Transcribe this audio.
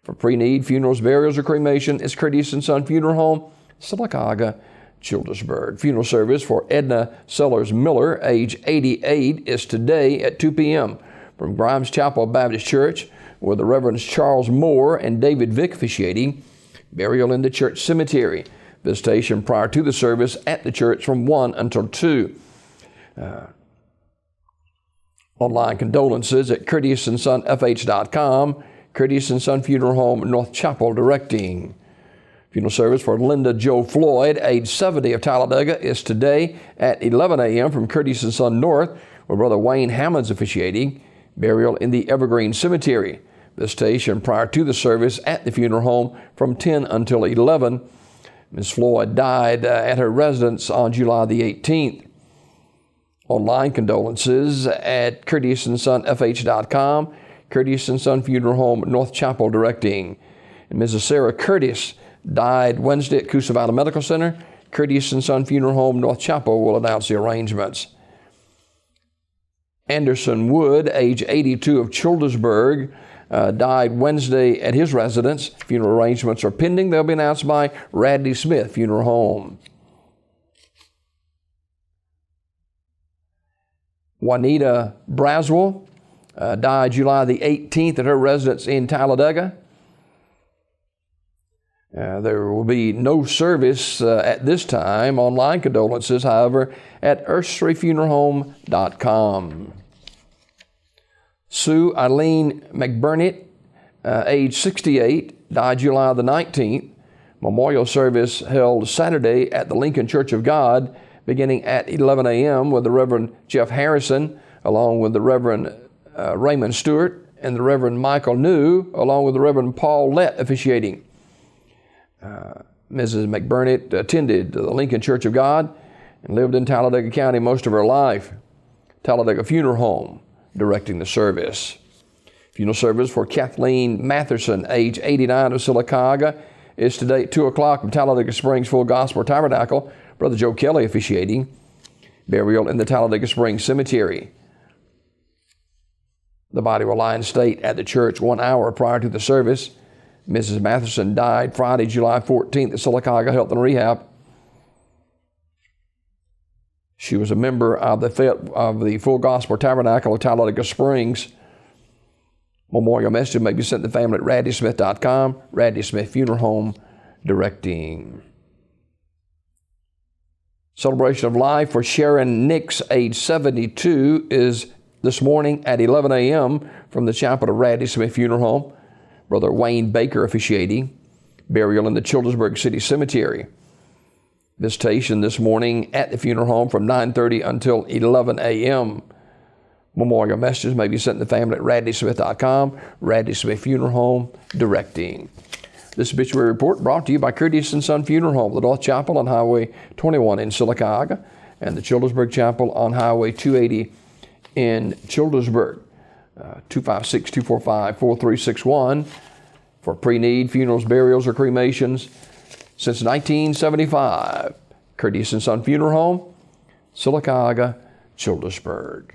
For pre-need, funerals, burials, or cremation, it's Curtis & Son Funeral Home, Sylacauga, Childersburg. Funeral service for Edna Sellers Miller, age 88, is today at 2 p.m. from Grimes Chapel Baptist Church, with the Reverends Charles Moore and David Vick officiating. Burial in the church cemetery. Visitation prior to the service at the church from 1 until 2. Online condolences at CurtisandSonFH.com. Curtis & Son Funeral Home, North Chapel, directing. Funeral service for Linda Jo Floyd, age 70, of Talladega, is today at 11 a.m. from Curtis & Son North, with Brother Wayne Hammonds officiating. Burial in the Evergreen Cemetery. Visitation prior to the service at the funeral home from 10 until 11. Ms. Floyd died at her residence on July the 18th. Online condolences at CurtisandSonFH.com. Curtis & Son Funeral Home, North Chapel, directing. And Mrs. Sarah Curtis died Wednesday at Coosa Valley Medical Center. Curtis & Son Funeral Home, North Chapel, will announce the arrangements. Anderson Wood, age 82, of Childersburg, died Wednesday at his residence. Funeral arrangements are pending. They'll be announced by Radley Smith Funeral Home. Juanita Braswell died July the 18th at her residence in Talladega. There will be no service at this time. Online condolences, however, at earthstreetfuneralhome.com. Sue Eileen McBurnett, age 68, died July the 19th. Memorial service held Saturday at the Lincoln Church of God, beginning at 11 a.m. with the Reverend Jeff Harrison, along with the Reverend Raymond Stewart, and the Reverend Michael New, along with the Reverend Paul Lett officiating. Mrs. McBurnett attended the Lincoln Church of God and lived in Talladega County most of her life. Talladega Funeral Home directing the service. Funeral service for Kathleen Matherson, age 89, of Sylacauga, is today at 2 o'clock from Talladega Springs Full Gospel Tabernacle. Brother Joe Kelly officiating. Burial in the Talladega Springs Cemetery. The body will lie in state at the church 1 hour prior to the service. Mrs. Matherson died Friday, July 14th at Sylacauga Health and Rehab. She was a member of the Full Gospel Tabernacle of Talladega Springs. Memorial message may be sent to the family at RadleySmith.com. Radley Smith Funeral Home directing. Celebration of life for Sharon Nix, age 72, is this morning at 11 a.m. from the chapel of Radley Smith Funeral Home. Brother Wayne Baker officiating. Burial in the Childersburg City Cemetery. Visitation this morning at the funeral home from 9:30 until 11 a.m. Memorial messages may be sent to the family at RadleySmith.com. Radley Smith Funeral Home directing. This obituary report brought to you by Curtis & Son Funeral Home, the North Chapel on Highway 21 in Sylacauga, and the Childersburg Chapel on Highway 280 in Childersburg. 256-245-4361 for pre-need, funerals, burials, or cremations. Since 1975, Curtis & Son Funeral Home, Sylacauga, Childersburg.